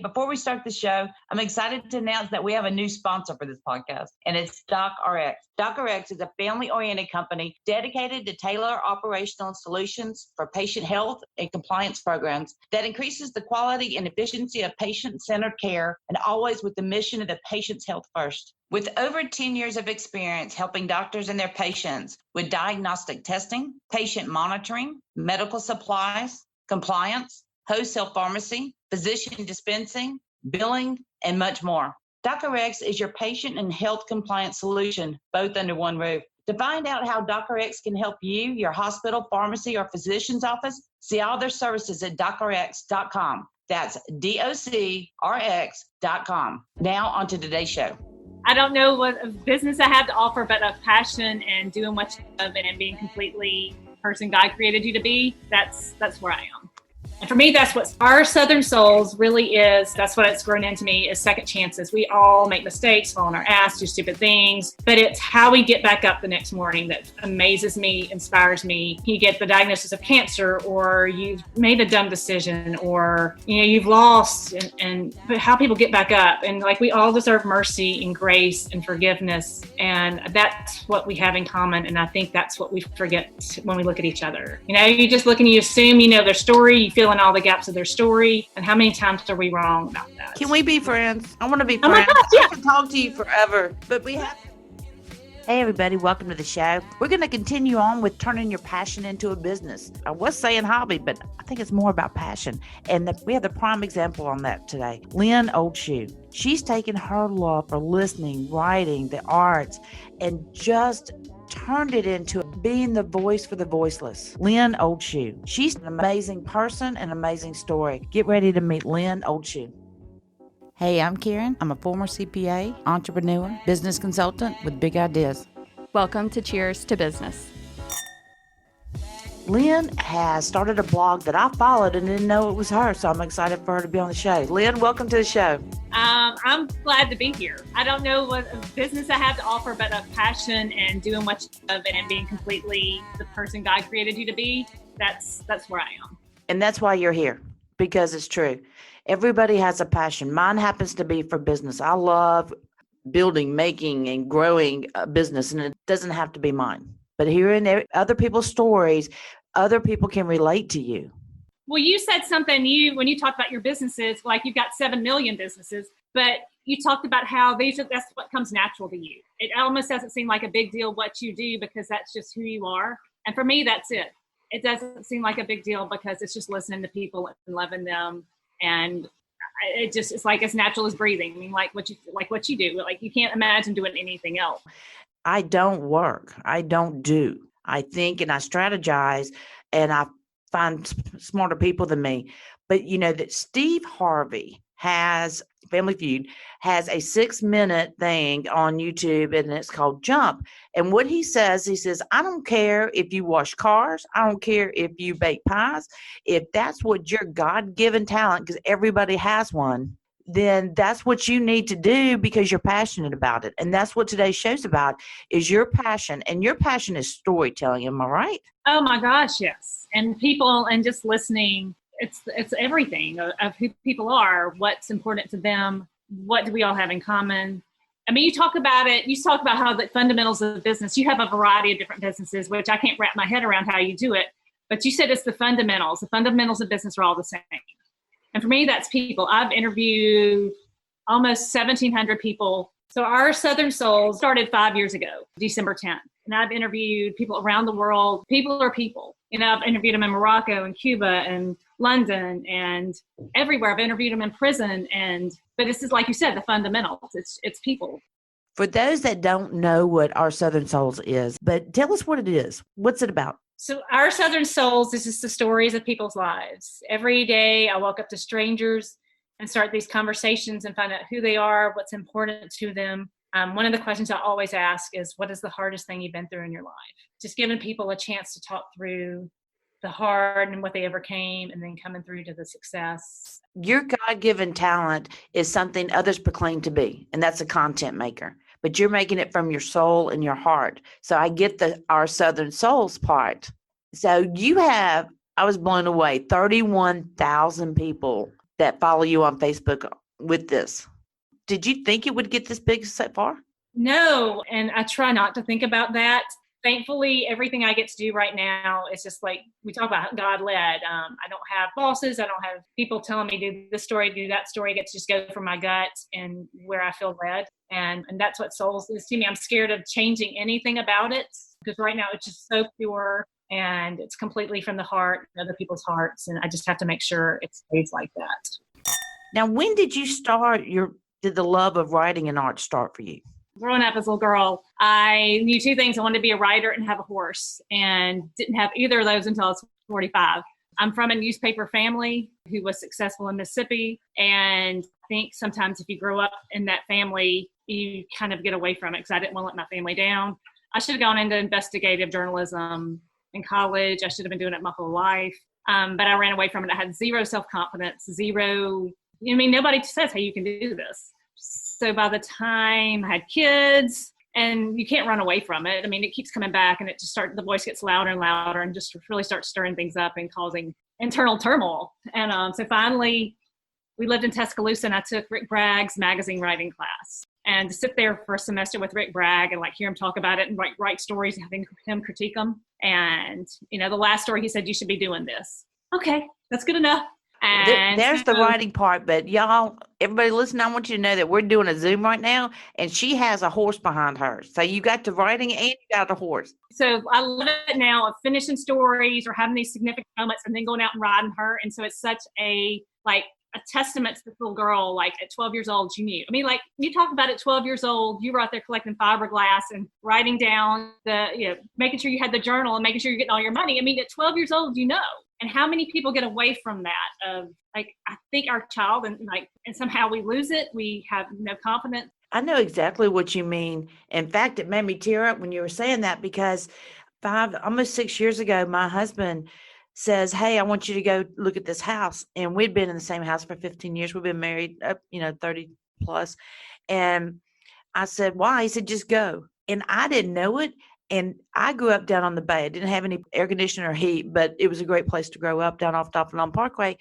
Before we start the show, I'm excited to announce that we have a new sponsor for this podcast, and it's DocRx. DocRx is a family-oriented company dedicated to tailor operational solutions for patient health and compliance programs that increases the quality and efficiency of patient-centered care, and always with the mission of the patient's health first. With over 10 years of experience helping doctors and their patients with diagnostic testing, patient monitoring, medical supplies, compliance, wholesale pharmacy, physician dispensing, billing, and much more. DocRx is your patient and health compliance solution, both under one roof. To find out how DocRx can help you, your hospital, pharmacy, or physician's office, see all their services at docrx.com. That's DOCRX.com. Now on to today's show. I don't know what business I have to offer, but of passion and doing what you love and being completely the person God created you to be. That's where I am. And for me, that's what our Southern Souls really is. That's what it's grown into me, is second chances. We all make mistakes, fall on our ass, do stupid things, but it's how we get back up the next morning that amazes me, inspires me. You get the diagnosis of cancer, or you've made a dumb decision, or you've lost, but how people get back up. And like, we all deserve mercy and grace and forgiveness, and that's what we have in common. And I think that's what we forget when we look at each other. You just look and you assume you know their story, you feel in all the gaps of their story, and how many times are we wrong about that? Can we be friends? I want to be friends. Oh my gosh, yeah. I can talk to you forever, but we have. Hey everybody, welcome to the show. We're going to continue on with turning your passion into a business. I was saying hobby, but I think it's more about passion. And we have the prime example on that today. Lynn Oldshue. She's taken her love for listening, writing, the arts, and just turned it into being the voice for the voiceless. Lynn Oldshue. She's an amazing person and amazing story. Get ready to meet Lynn Oldshue. Hey, I'm Karen. I'm a former CPA, entrepreneur, business consultant with big ideas. Welcome to Cheers to Business. Lynn has started a blog that I followed and didn't know it was her, so I'm excited for her to be on the show. Lynn, welcome to the show. I'm glad to be here. I don't know what business I have to offer, but of passion and doing what you love and being completely the person God created you to be. That's where I am. And that's why you're here, because it's true. Everybody has a passion. Mine happens to be for business. I love building, making, and growing a business, and it doesn't have to be mine. But hearing other people's stories, other people can relate to you. Well, you said something, when you talked about your businesses, like you've got 7 million businesses, but you talked about how that's what comes natural to you. It almost doesn't seem like a big deal what you do because that's just who you are. And for me, that's it. It doesn't seem like a big deal because it's just listening to people and loving them. And it's like as natural as breathing. I mean, like what you do, like you can't imagine doing anything else. I don't work. I don't do. I think and I strategize, and I find smarter people than me. But that Steve Harvey has, Family Feud, has a 6-minute thing on YouTube, and it's called Jump. And what he says, I don't care if you wash cars. I don't care if you bake pies. If that's what your God-given talent, because everybody has one, then that's what you need to do because you're passionate about it. And that's what today's show's about, is your passion. And your passion is storytelling. Am I right? Oh my gosh, yes. And people, and just listening, it's everything of who people are, what's important to them, what do we all have in common. I mean, you talk about how the fundamentals of business, you have a variety of different businesses, which I can't wrap my head around how you do it, but you said it's the fundamentals. The fundamentals of business are all the same. And for me, that's people. I've interviewed almost 1,700 people. So our Southern Souls started 5 years ago, December 10th. And I've interviewed people around the world. People are people. I've interviewed them in Morocco and Cuba and London and everywhere. I've interviewed them in prison. But this is, like you said, the fundamentals. It's people. For those that don't know what our Southern Souls is, but tell us what it is. What's it about? So our Southern Souls, this is the stories of people's lives. Every day I walk up to strangers and start these conversations and find out who they are, what's important to them. One of the questions I always ask is, what is the hardest thing you've been through in your life? Just giving people a chance to talk through the hard and what they overcame, and then coming through to the success. Your God-given talent is something others proclaim to be, and that's a content maker. But you're making it from your soul and your heart. So I get our Southern Souls part. So you have, I was blown away, 31,000 people that follow you on Facebook with this. Did you think it would get this big so far? No, and I try not to think about that. Thankfully, everything I get to do right now is just like we talk about God led. I don't have bosses. I don't have people telling me do this story, do that story. I get to just go from my gut and where I feel led. And that's what Souls is to me. I'm scared of changing anything about it because right now it's just so pure and it's completely from the heart, other people's hearts. And I just have to make sure it stays like that. Now, when did you start did the love of writing and art start for you? Growing up as a little girl, I knew two things. I wanted to be a writer and have a horse, and didn't have either of those until I was 45. I'm from a newspaper family who was successful in Mississippi, and I think sometimes if you grow up in that family, you kind of get away from it because I didn't want to let my family down. I should have gone into investigative journalism in college. I should have been doing it my whole life, but I ran away from it. I had zero self-confidence, nobody says, hey, you can do this. So by the time I had kids, and you can't run away from it. I mean, it keeps coming back and the voice gets louder and louder and just really starts stirring things up and causing internal turmoil. And so finally, we lived in Tuscaloosa and I took Rick Bragg's magazine writing class. And to sit there for a semester with Rick Bragg and hear him talk about it and write stories and having him critique them. And, the last story he said, you should be doing this. Okay, that's good enough. And there's the writing part, but y'all, everybody listen, I want you to know that we're doing a Zoom right now, and she has a horse behind her. So you got the writing and you got a horse. So I love it now of finishing stories or having these significant moments and then going out and riding her. And so it's such a testament to this little girl, at 12 years old, you knew. I mean, you talk about at 12 years old, you were out there collecting fiberglass and writing down making sure you had the journal and making sure you're getting all your money. I mean, at 12 years old, And how many people get away from that? I think our child and somehow we lose it. We have no confidence. I know exactly what you mean. In fact, it made me tear up when you were saying that because almost 6 years ago, my husband says, hey, I want you to go look at this house. And we'd been in the same house for 15 years. We've been married, 30 plus. And I said, why? He said, just go. And I didn't know it. And I grew up down on the bay. I didn't have any air conditioner or heat, but it was a great place to grow up down off Dauphin Parkway.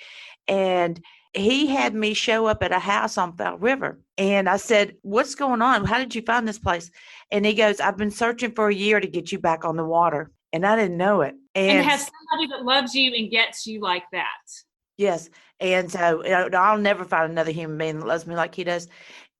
And he had me show up at a house on Fowl River. And I said, what's going on? How did you find this place? And he goes, I've been searching for a year to get you back on the water. And I didn't know it. And have somebody that loves you and gets you like that. Yes. And so I'll never find another human being that loves me like he does.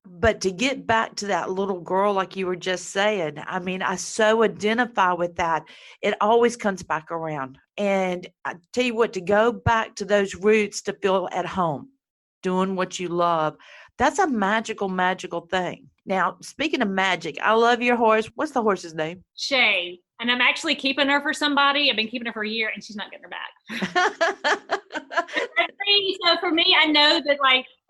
But to get back to that little girl, like you were just saying, I mean, I so identify with that. It always comes back around. And I tell you what, to go back to those roots, to feel at home, doing what you love, that's a magical, magical thing. Now, speaking of magic, I love your horse. What's the horse's name? Shay. And I'm actually keeping her for somebody. I've been keeping her for a year and she's not getting her back. So for me, I know that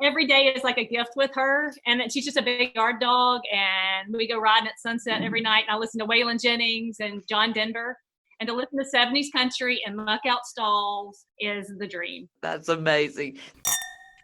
every day is like a gift with her, and that she's just a big yard dog. And we go riding at sunset every night. And I listen to Waylon Jennings and John Denver. And to listen to 70s country and muck out stalls is the dream. That's amazing.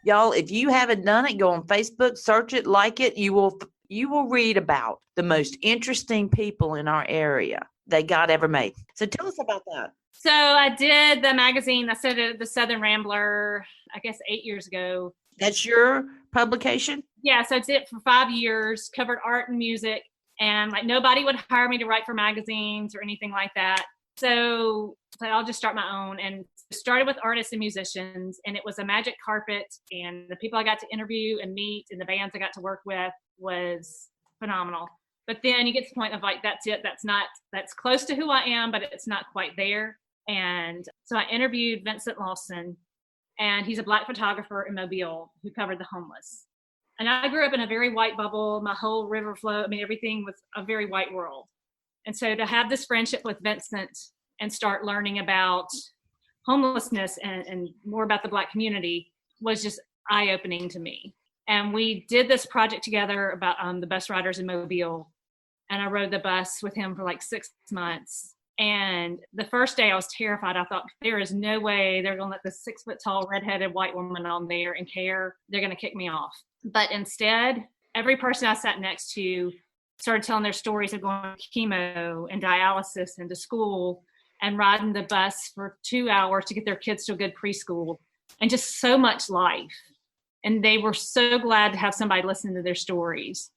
Y'all, if you haven't done it, go on Facebook, search it, like it. You will read about the most interesting people in our area that God ever made. So tell us about that. So I did the magazine. I started the Southern Rambler, I guess 8 years ago. That's your publication? Yeah. So it's it for 5 years, covered art and music. And nobody would hire me to write for magazines or anything like that. So I'll just start my own, and started with artists and musicians, and it was a magic carpet, and the people I got to interview and meet and the bands I got to work with was phenomenal. But then you get to the point of that's it. That's close to who I am, but it's not quite there. And so I interviewed Vincent Lawson, and he's a Black photographer in Mobile who covered the homeless. And I grew up in a very white bubble. My whole river flow, everything was a very white world. And so to have this friendship with Vincent and start learning about homelessness and more about the Black community was just eye-opening to me. And we did this project together about the bus riders in Mobile. And I rode the bus with him for 6 months. And the first day I was terrified. I thought, there is no way they're going to let this 6-foot-tall redheaded white woman on there and care. They're going to kick me off. But instead, every person I sat next to started telling their stories of going to chemo and dialysis and to school and riding the bus for 2 hours to get their kids to a good preschool, and just so much life. And they were so glad to have somebody listen to their stories.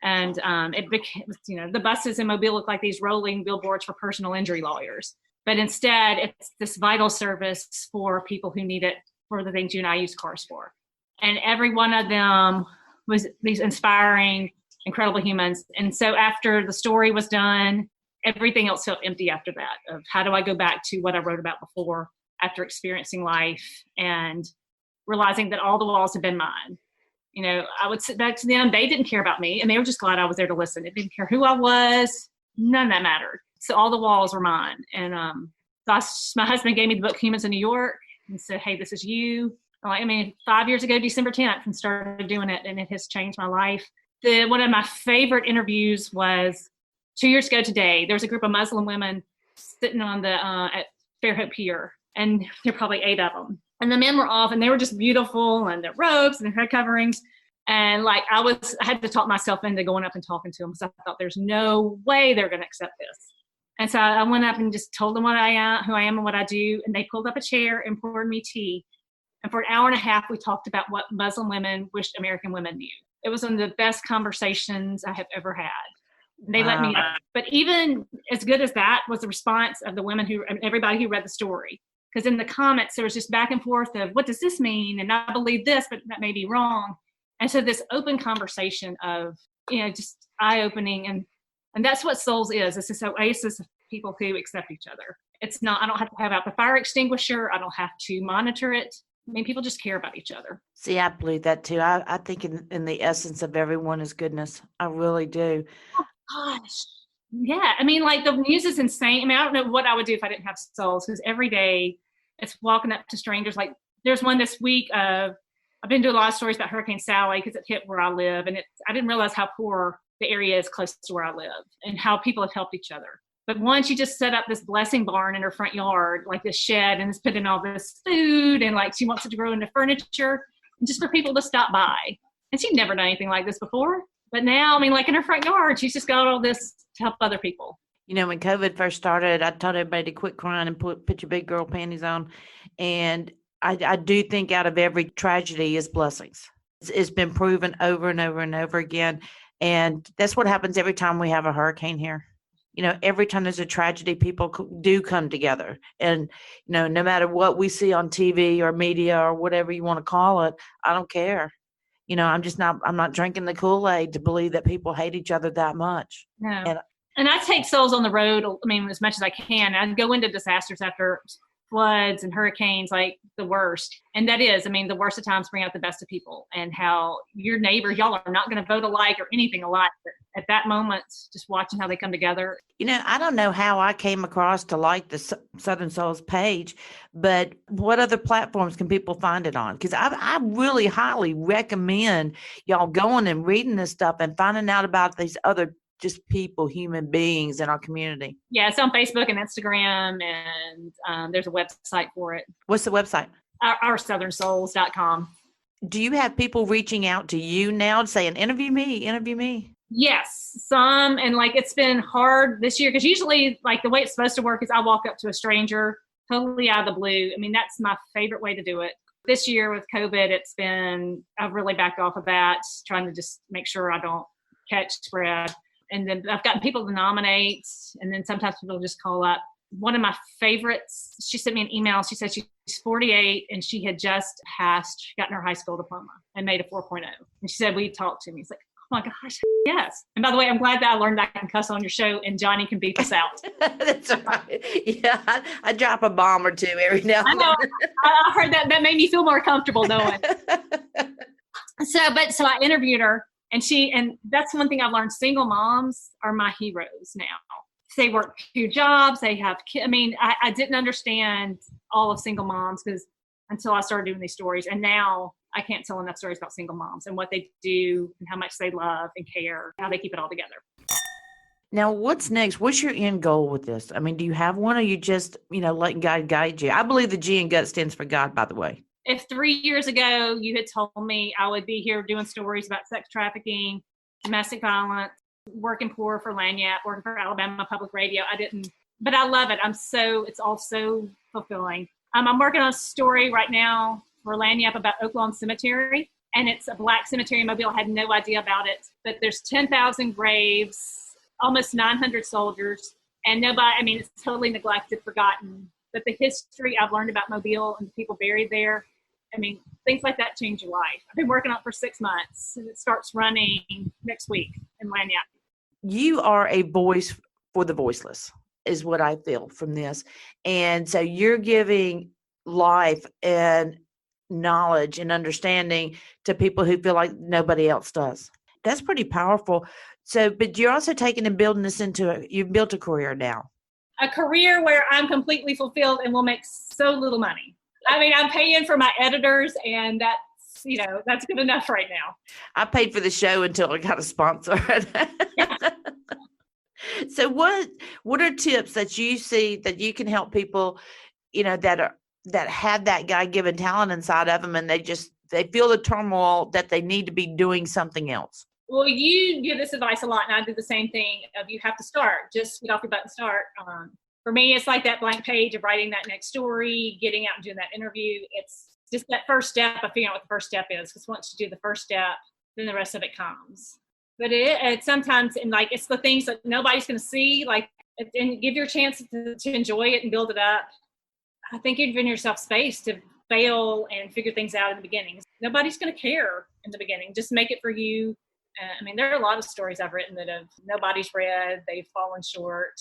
And it became, the buses in Mobile look like these rolling billboards for personal injury lawyers. But instead, it's this vital service for people who need it for the things you and I use cars for. And every one of them was these inspiring, incredible humans. And so after the story was done, everything else felt empty after that, of how do I go back to what I wrote about before after experiencing life and realizing that all the walls had been mine. I would sit back to them. They didn't care about me, and they were just glad I was there to listen. It didn't care who I was. None of that mattered. So all the walls were mine. And my husband gave me the book Humans in New York and said, hey, this is you. 5 years ago, December 10th, and started doing it, and it has changed my life. One of my favorite interviews was 2 years ago today. There was a group of Muslim women sitting on the at Fairhope Pier, and there were probably 8 of them. And the men were off, and they were just beautiful, and their robes and their head coverings. And I had to talk myself into going up and talking to them, because I thought there's no way they're going to accept this. And so I went up and just told them who I am and what I do. And they pulled up a chair and poured me tea. And for an hour and a half, we talked about what Muslim women wished American women knew. It was one of the best conversations I have ever had. And they let me know. But even as good as that was the response of the women everybody who read the story. Because in the comments, there was just back and forth of, what does this mean? And I believe this, but that may be wrong. And so this open conversation of, just eye-opening. And that's what Souls is. It's this oasis of people who accept each other. It's not, I don't have to have out the fire extinguisher. I don't have to monitor it. People just care about each other. See, I believe that too. I think in the essence of everyone is goodness. I really do. Oh, gosh. Yeah. The news is insane. I don't know what I would do if I didn't have Souls, because every day it's walking up to strangers. There's one this week of, I've been doing a lot of stories about Hurricane Sally because it hit where I live. And I didn't realize how poor the area is close to where I live and how people have helped each other. But once she just set up this blessing barn in her front yard, like this shed, and has put in all this food, and she wants it to grow into furniture, and just for people to stop by. And she'd never done anything like this before. But now, in her front yard, she's just got all this to help other people. When COVID first started, I told everybody to quit crying and put your big girl panties on. And I do think out of every tragedy is blessings. It's been proven over and over and over again. And that's what happens every time we have a hurricane here. Every time there's a tragedy, people do come together. And, no matter what we see on TV or media or whatever you want to call it, I don't care. I'm not drinking the Kool-Aid to believe that people hate each other that much. No. And I take Souls on the road, as much as I can. I go into disasters after floods and hurricanes, the worst. And that is, the worst of times bring out the best of people, and how your neighbors, y'all are not going to vote alike or anything alike. But at that moment, just watching how they come together. I don't know how I came across to like the Southern Souls page, but what other platforms can people find it on? Because I really highly recommend y'all going and reading this stuff and finding out about these other just people, human beings in our community. Yeah, it's on Facebook and Instagram, and there's a website for it. What's the website? OurSouthernSouls.com. Do you have people reaching out to you now saying, interview me? Yes, some. And it's been hard this year, because usually the way it's supposed to work is I walk up to a stranger totally out of the blue. That's my favorite way to do it. This year with COVID, I've really backed off of that, trying to just make sure I don't catch spread. And then I've gotten people to nominate, and then sometimes people just call up. One of my favorites, she sent me an email. She said she's 48 and she had just gotten her high school diploma and made a 4.0. And she said, we talked to me. It's oh my gosh, yes. And by the way, I'm glad that I learned that I can cuss on your show, and Johnny can beep us out. That's right. Yeah, I drop a bomb or two every now and then. I know. I heard that. That made me feel more comfortable knowing. So I interviewed her. And that's one thing I've learned. Single moms are my heroes now. They work 2 jobs. They have kids. I didn't understand all of single moms until I started doing these stories. And now I can't tell enough stories about single moms and what they do and how much they love and care, how they keep it all together. Now, what's next? What's your end goal with this? Do you have one, or you just, letting God guide you? I believe the G in gut stands for God, by the way. If 3 years ago you had told me I would be here doing stories about sex trafficking, domestic violence, working poor for Lanyap, working for Alabama Public Radio, I didn't, but I love it. It's all so fulfilling. I'm working on a story right now for Lanyap about Oak Lawn Cemetery. and it's a black cemetery in Mobile. I had no idea about it, but there's 10,000 graves, almost 900 soldiers, and nobody, I mean, it's totally neglected, forgotten. But the history I've learned about Mobile and the people buried there, I mean, things like that change your life. I've been working on it for 6 months, and it starts running next week in Lanyard. You are a voice for the voiceless, is what I feel from this. And so you're giving life and knowledge and understanding to people who feel like nobody else does. That's pretty powerful. So, but you're also taking and building this into you've built a career now. A career where I'm completely fulfilled and will make so little money. I mean, I'm paying for my editors, and that's, you know, that's good enough right now. I paid for the show until I got a sponsor. Yeah. So what are tips that you see that you can help people, you know, that have that God-given talent inside of them, and they feel the turmoil that they need to be doing something else? Well, you give this advice a lot, and I do the same thing of you have to start. Just get off your butt and start. For me, it's like that blank page of writing that next story, getting out and doing that interview. It's just that first step of figuring out what the first step is, because once you do the first step, then the rest of it comes. But it sometimes, and like, it's the things that nobody's going to see, like, and give your chance to enjoy it and build it up. I think you've given yourself space to fail and figure things out in the beginning. Nobody's going to care in the beginning. Just make it for you. I mean, there are a lot of stories I've written that nobody's read, they've fallen short,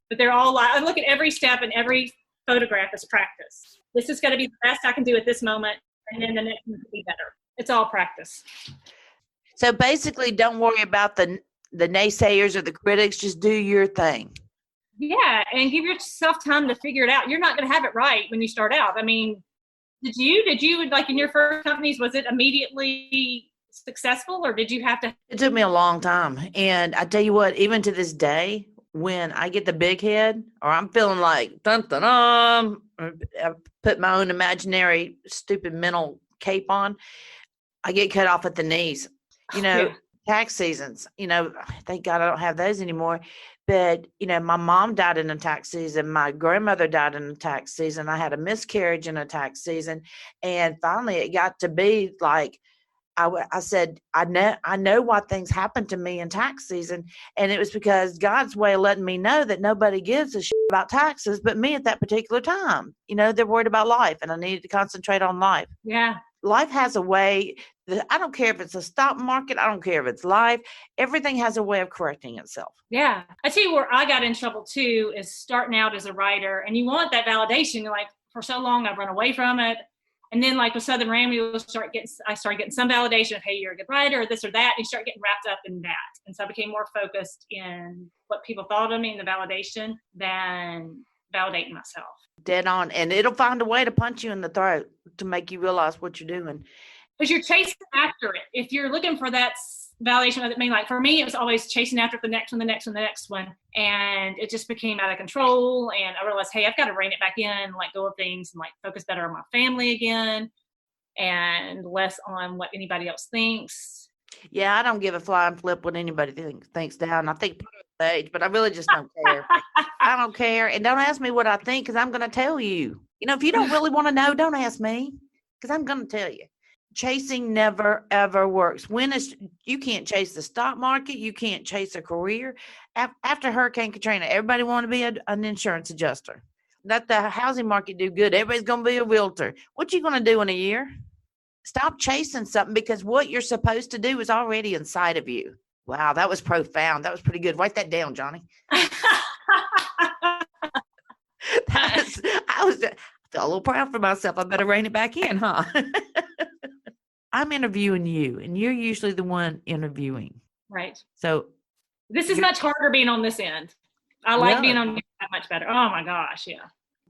but they're all, I look at every step and every photograph as practice. This is going to be the best I can do at this moment, and then the next one will be better. It's all practice. So basically, don't worry about the naysayers or the critics. Just do your thing. Yeah, and give yourself time to figure it out. You're not going to have it right when you start out. I mean, did you like in your first companies, was it immediately successful, or did you have to? It took me a long time. And I tell you what, even to this day, when I get the big head, or I'm feeling like dun dun dun, I put my own imaginary stupid mental cape on, I get cut off at the knees. You know, Yeah. Tax seasons, you know, thank God I don't have those anymore. But, you know, my mom died in a tax season. My grandmother died in a tax season. I had a miscarriage in a tax season. And finally it got to be like, I said, I know why things happen to me in tax season. And it was because God's way of letting me know that nobody gives a shit about taxes but me at that particular time. You know, they're worried about life, and I needed to concentrate on life. Yeah. Life has a way. I don't care if it's a stock market. I don't care if it's life. Everything has a way of correcting itself. Yeah. I tell you where I got in trouble too is starting out as a writer, and you want that validation. You're like, for so long I've run away from it. And then like with Southern Rammy, I started getting some validation of, hey, you're a good writer, or this or that. And you start getting wrapped up in that. And so I became more focused in what people thought of me and the validation than validating myself. Dead on. And it'll find a way to punch you in the throat to make you realize what you're doing. Because you're chasing after it. If you're looking for that validation, I mean, like for me, it was always chasing after the next one. And it just became out of control. And I realized, hey, I've got to rein it back in, let go of things, and like focus better on my family again and less on what anybody else thinks. Yeah, I don't give a flying flip what anybody thinks down. I think age, but I really just don't care. I don't care. And don't ask me what I think, because I'm going to tell you. You know, if you don't really want to know, don't ask me, because I'm going to tell you. Chasing never, ever works. You can't chase the stock market. You can't chase a career. After Hurricane Katrina, everybody wanted to be an insurance adjuster. Let the housing market do good. Everybody's going to be a realtor. What you going to do in a year? Stop chasing something, because what you're supposed to do is already inside of you. Wow, that was profound. That was pretty good. Write that down, Johnny. I felt a little proud for myself. I better rein it back in, huh? I'm interviewing you, and you're usually the one interviewing. Right. So this is much harder being on this end. I like being on that much better. Oh my gosh, yeah.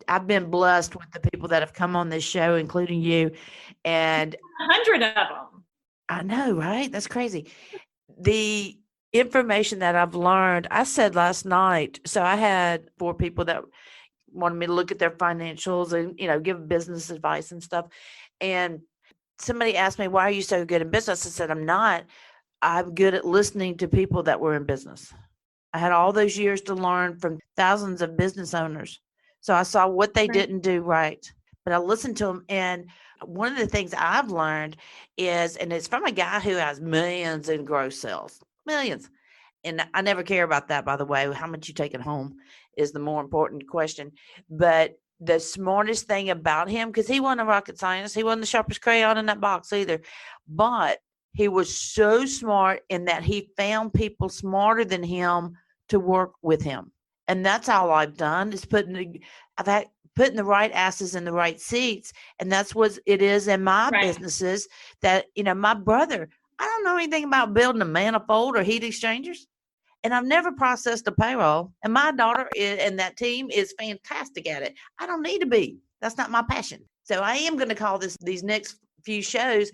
I've been blessed with the people that have come on this show, including you, and 100 of them. I know, right? That's crazy. The information that I've learned, I said last night, so I had 4 people that wanted me to look at their financials and, you know, give business advice and stuff. And somebody asked me, why are you so good in business? I said, I'm good at listening to people that were in business. I had all those years to learn from thousands of business owners. So I saw what they didn't do right. but I listen to them. And one of the things I've learned is, and it's from a guy who has millions in gross sales, millions. And I never care about that, by the way. How much you take it home is the more important question. But the smartest thing about him, because he wasn't a rocket scientist, he wasn't the sharpest crayon in that box either, but he was so smart in that he found people smarter than him to work with him. And that's all I've done is putting the right asses in the right seats. And that's what it is in my businesses that, my brother, I don't know anything about building a manifold or heat exchangers. And I've never processed a payroll. And my daughter and that team is fantastic at it. I don't need to be. That's not my passion. So I am going to call these next few shows,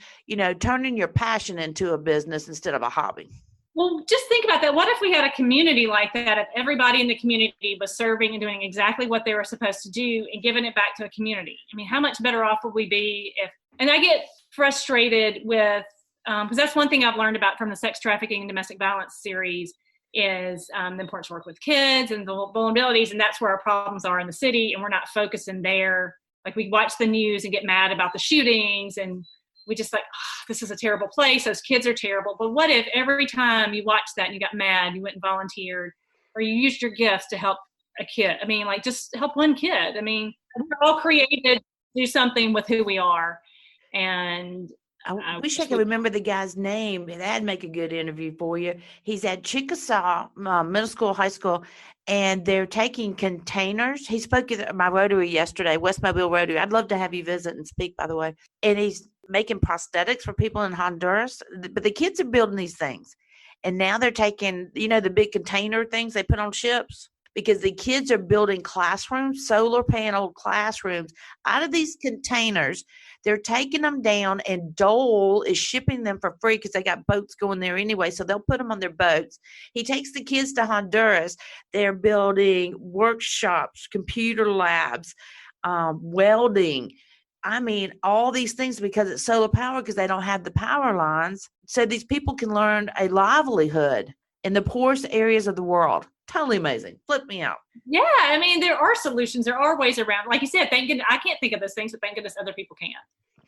turning your passion into a business instead of a hobby. Well, just think about that. What if we had a community like that? If everybody in the community was serving and doing exactly what they were supposed to do and giving it back to a community? I mean, how much better off would we be if, and I get frustrated with, because that's one thing I've learned about from the sex trafficking and domestic violence series is the importance to work with kids and the vulnerabilities. And that's where our problems are in the city. And we're not focusing there. Like we watch the news and get mad about the shootings and we just like, oh, this is a terrible place. Those kids are terrible. But what if every time you watched that and you got mad, you went and volunteered or you used your gifts to help a kid? I mean, like just help one kid. I mean, we're all created to do something with who we are. And I wish I could remember the guy's name. That'd make a good interview for you. He's at Chickasaw Middle School, High School, and they're taking containers. He spoke at my Rotary yesterday, West Mobile Rotary. I'd love to have you visit and speak, by the way. And he's making prosthetics for people in Honduras. But the kids are building these things. And now they're taking, the big container things they put on ships. Because the kids are building classrooms, solar panel classrooms out of these containers. They're taking them down, and Dole is shipping them for free because they got boats going there anyway. So they'll put them on their boats. He takes the kids to Honduras. They're building workshops, computer labs, welding. I mean, all these things because it's solar power because they don't have the power lines. So these people can learn a livelihood in the poorest areas of the world. Totally amazing. Flip me out. Yeah, I mean, there are solutions. There are ways around. Like you said, thank goodness, I can't think of those things, but thank goodness other people can.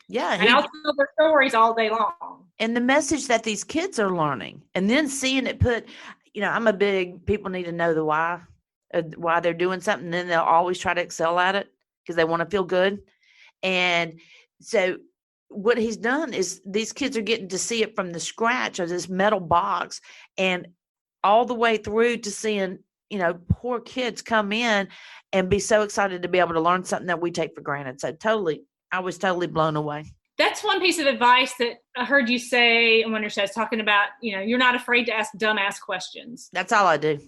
Yeah. And I'll tell their stories all day long. And the message that these kids are learning and then seeing it put, I'm a big, people need to know the why they're doing something. And then they'll always try to excel at it because they want to feel good. And so what he's done is these kids are getting to see it from the scratch of this metal box and all the way through to seeing, poor kids come in and be so excited to be able to learn something that we take for granted. So I was totally blown away. That's one piece of advice that I heard you say in one of your shows talking about, you're not afraid to ask dumbass questions. That's all I do.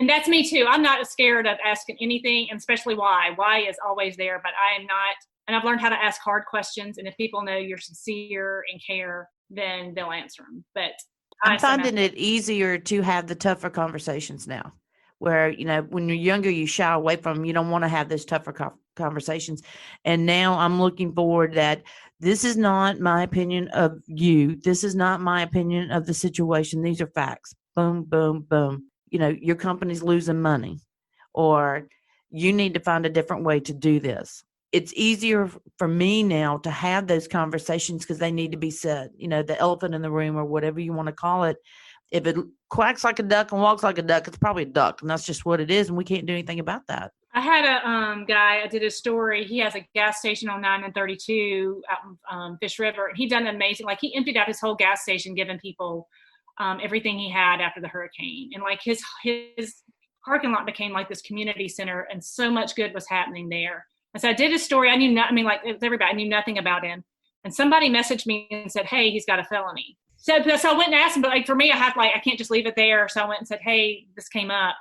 And that's me too. I'm not scared of asking anything, and especially why. Why is always there, but I am not. And I've learned how to ask hard questions. And if people know you're sincere and care, then they'll answer them. But I'm finding it easier to have the tougher conversations now where, when you're younger, you shy away from them. You don't want to have those tougher conversations. And now I'm looking forward that this is not my opinion of you. This is not my opinion of the situation. These are facts. Boom, boom, boom. Your company's losing money or you need to find a different way to do this. It's easier for me now to have those conversations because they need to be said, the elephant in the room or whatever you want to call it. If it quacks like a duck and walks like a duck, it's probably a duck. And that's just what it is. And we can't do anything about that. I had a guy, I did a story. He has a gas station on 9 and 32 out in Fish River. And he done amazing. Like he emptied out his whole gas station, giving people everything he had after the hurricane. And like his parking lot became like this community center and so much good was happening there. And so I did a story. I knew everybody, I knew nothing about him. And somebody messaged me and said, hey, he's got a felony. So I went and asked him, but like for me, I can't just leave it there. So I went and said, hey, this came up.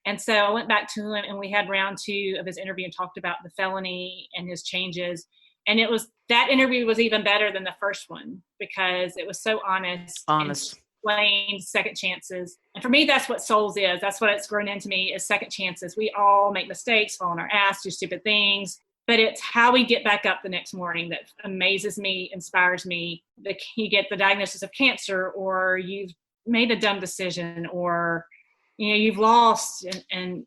And so I went back to him and we had round 2 of his interview and talked about the felony and his changes. And that interview was even better than the first one because it was so honest. Explained second chances. And for me, that's what souls is. That's what it's grown into me is second chances. We all make mistakes, fall on our ass, do stupid things, but it's how we get back up the next morning that amazes me, inspires me. You get the diagnosis of cancer or you've made a dumb decision or, you've lost and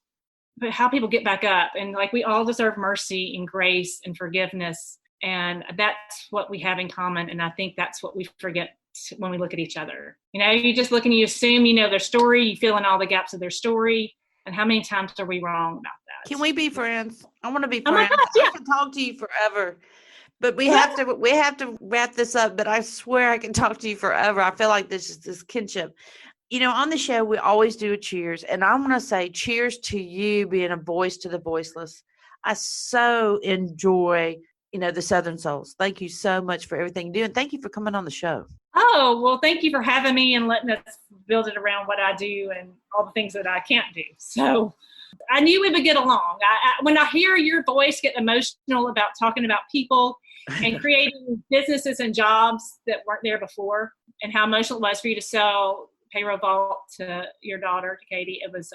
but how people get back up. And like, we all deserve mercy and grace and forgiveness. And that's what we have in common. And I think that's what we forget when we look at each other. You know, you just look and you assume you know their story, you fill in all the gaps of their story. And how many times are we wrong about that? Can we be friends? I want to be Oh my friends. gosh, yeah. I can talk to you forever. But we have to wrap this up. But I swear I can talk to you forever. I feel like this is this kinship. You know, on the show, we always do a cheers. And I want to say cheers to you being a voice to the voiceless. I so enjoy, you know, the Southern Souls. Thank you so much for everything you do. And thank you for coming on the show. Oh, well, thank you for having me and letting us build it around what I do and all the things that I can't do. So I knew we would get along. When I hear your voice get emotional about talking about people and creating businesses and jobs that weren't there before, and how emotional it was for you to sell Payroll Vault to your daughter, to Katie, it was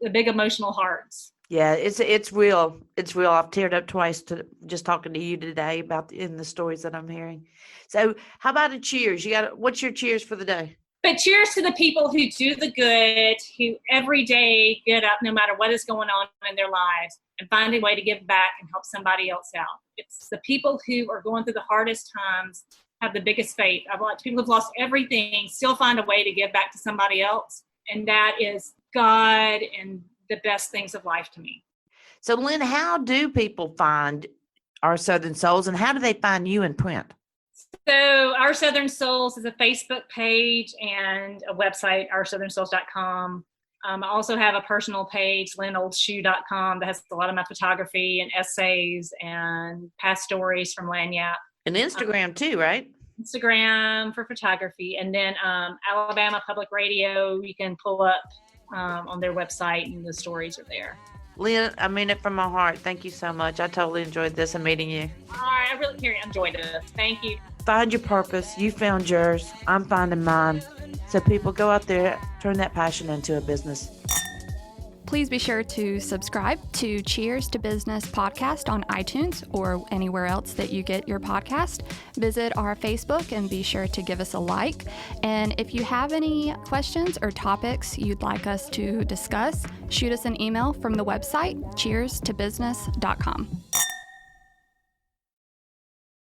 the big emotional hearts. Yeah, it's real. It's real. I've teared up twice just talking to you today about in the stories that I'm hearing. So how about a cheers? What's your cheers for the day? But cheers to the people who do the good, who every day get up no matter what is going on in their lives and find a way to give back and help somebody else out. It's the people who are going through the hardest times, have the biggest faith. I've watched people who've lost everything still find a way to give back to somebody else. And that is God and the best things of life to me. So Lynn, how do people find Our Southern Souls and how do they find you in print? So Our Southern Souls is a Facebook page and a website, oursouthernSouls.com. I also have a personal page, LynnOldshue.com, that has a lot of my photography and essays and past stories from Lanyap. And Instagram too, right? Instagram for photography. And then Alabama Public Radio, you can pull up on their website and the stories are there. Lynn, I mean it from my heart. Thank you so much. I totally enjoyed this and meeting you. All right, I really enjoyed it. Thank you. Find your purpose. You found yours. I'm finding mine. So people, go out there, turn that passion into a business. Please be sure to subscribe to Cheers to Business podcast on iTunes or anywhere else that you get your podcast. Visit our Facebook and be sure to give us a like. And if you have any questions or topics you'd like us to discuss, shoot us an email from the website cheerstobusiness.com.